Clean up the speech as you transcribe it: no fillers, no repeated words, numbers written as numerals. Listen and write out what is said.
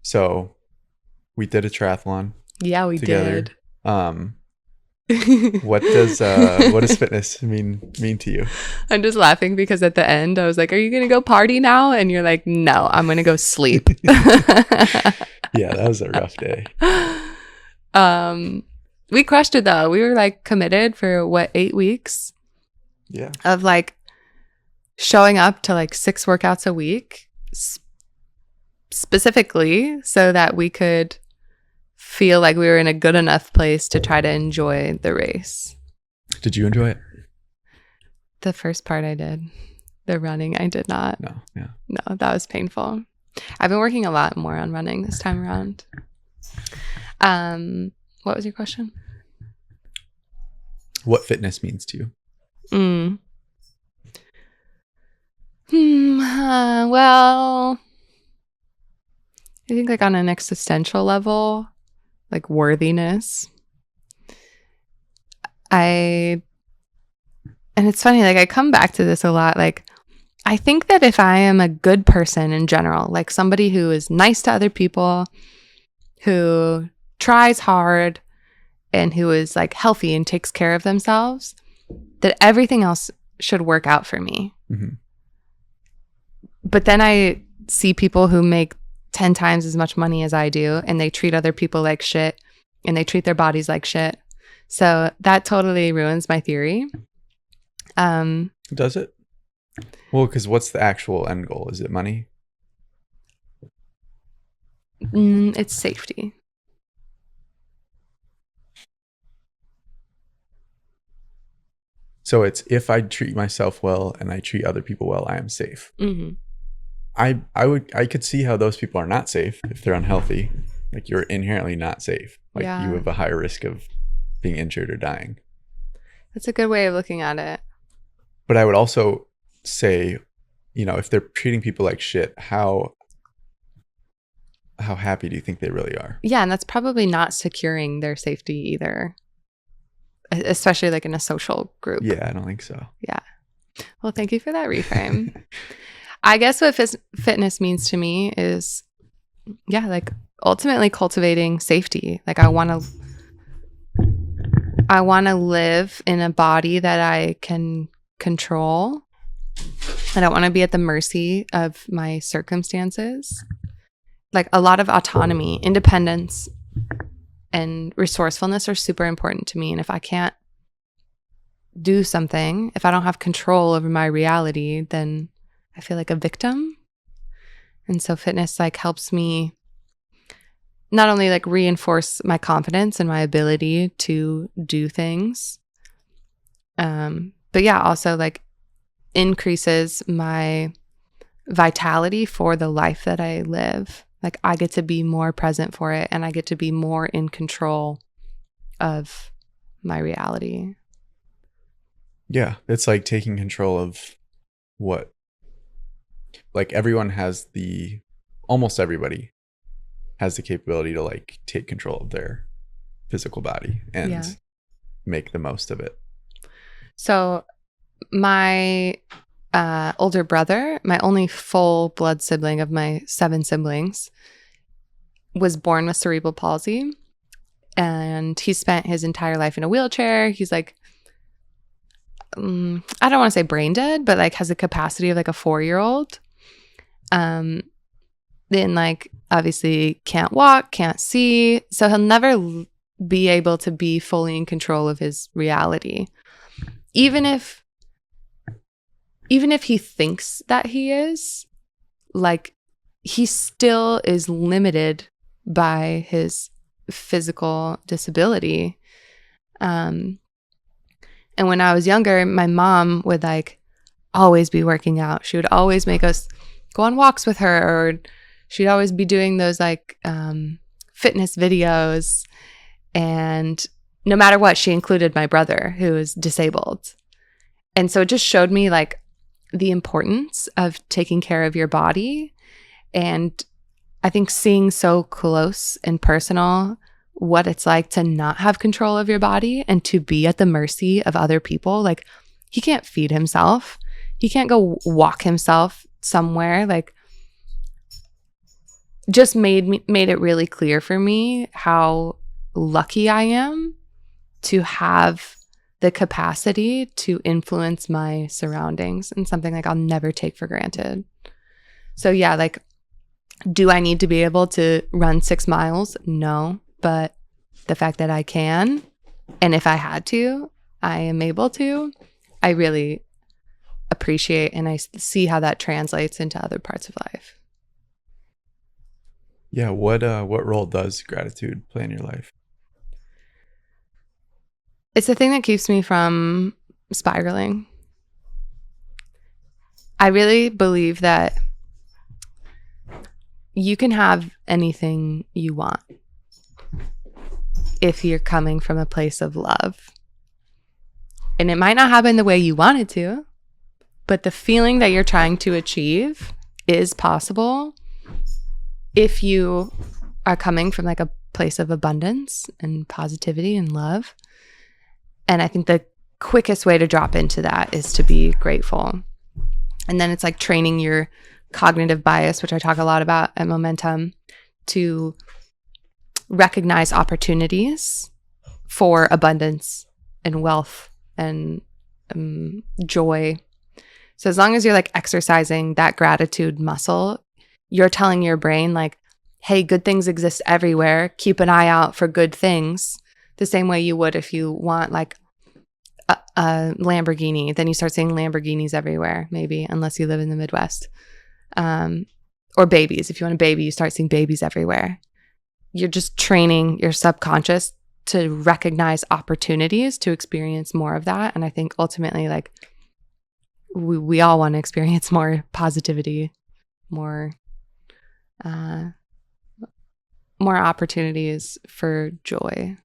So we did a triathlon Yeah, we together. did. What does fitness mean to you? I'm just laughing because at the end I was like, "Are you gonna go party now?" And you're like, "No, I'm gonna go sleep." Yeah, that was a rough day. We crushed it though. We were like committed for 8 weeks Yeah. of like showing up to like 6 workouts a week, specifically so that we could feel like we were in a good enough place to try to enjoy the race. Did you enjoy it? The first part I did. The running I did not. No. Yeah. No, that was painful. I've been working a lot more on running this time around. What was your question? What fitness means to you? Well, I think like on an existential level, like worthiness. And it's funny, like I come back to this a lot. Like I think that if I am a good person in general, like somebody who is nice to other people, who tries hard and who is like healthy and takes care of themselves, that everything else should work out for me. Mm-hmm. But then I see people who make 10 times as much money as I do, and they treat other people like shit, and they treat their bodies like shit. So that totally ruins my theory. Does it? Well, because what's the actual end goal? Is it money? It's safety. So it's if I treat myself well and I treat other people well, I am safe. Mm-hmm. I could see how those people are not safe if they're unhealthy. Like you're inherently not safe. Like Yeah. you have a higher risk of being injured or dying. That's a good way of looking at it. But I would also say, you know, if they're treating people like shit, how happy do you think they really are? Yeah, and that's probably not securing their safety either, especially like in a social group. Yeah, I don't think so. Yeah. Well, thank you for that reframe. I guess what fitness means to me is, yeah, like ultimately cultivating safety. Like I want to live in a body that I can control. I don't want to be at the mercy of my circumstances. Like a lot of autonomy, independence, and resourcefulness are super important to me. And if I can't do something, if I don't have control over my reality, then I feel like a victim. And so fitness like helps me not only like reinforce my confidence and my ability to do things, but yeah, also like increases my vitality for the life that I live. Like I get to be more present for it, and I get to be more in control of my reality. Yeah, it's like taking control of what, like almost everybody has the capability to like take control of their physical body and make the most of it. So my older brother, my only full blood sibling of my 7 siblings, was born with cerebral palsy, and he spent his entire life in a wheelchair. He's like, I don't want to say brain dead, but like has the capacity of like a 4-year-old. Then like obviously can't walk, can't see, so he'll never be able to be fully in control of his reality. Even if he thinks that he is, like he still is limited by his physical disability. And when I was younger, my mom would like always be working out. She would always make us go on walks with her, or she'd always be doing those like fitness videos. And no matter what, she included my brother, who is disabled. And so it just showed me like the importance of taking care of your body. And I think seeing so close and personal what it's like to not have control of your body and to be at the mercy of other people. Like he can't feed himself. He can't go walk himself somewhere. Like just made it really clear for me how lucky I am to have the capacity to influence my surroundings, and something like I'll never take for granted. So yeah, like, do I need to be able to run 6 miles? No, but the fact that I can, and if I had to, I am able to, I really appreciate, and I see how that translates into other parts of life. Yeah, what role does gratitude play in your life? It's the thing that keeps me from spiraling. I really believe that you can have anything you want if you're coming from a place of love. And it might not happen the way you want it to, but the feeling that you're trying to achieve is possible if you are coming from like a place of abundance and positivity and love. And I think the quickest way to drop into that is to be grateful. And then it's like training your cognitive bias, which I talk a lot about at Momentum, to recognize opportunities for abundance and wealth and joy. So as long as you're like exercising that gratitude muscle, you're telling your brain like, hey, good things exist everywhere. Keep an eye out for good things. The same way you would if you want like a Lamborghini, then you start seeing Lamborghinis everywhere, maybe, unless you live in the Midwest. Or babies. If you want a baby, you start seeing babies everywhere. You're just training your subconscious to recognize opportunities to experience more of that. And I think ultimately, like, we all want to experience more positivity, more opportunities for joy.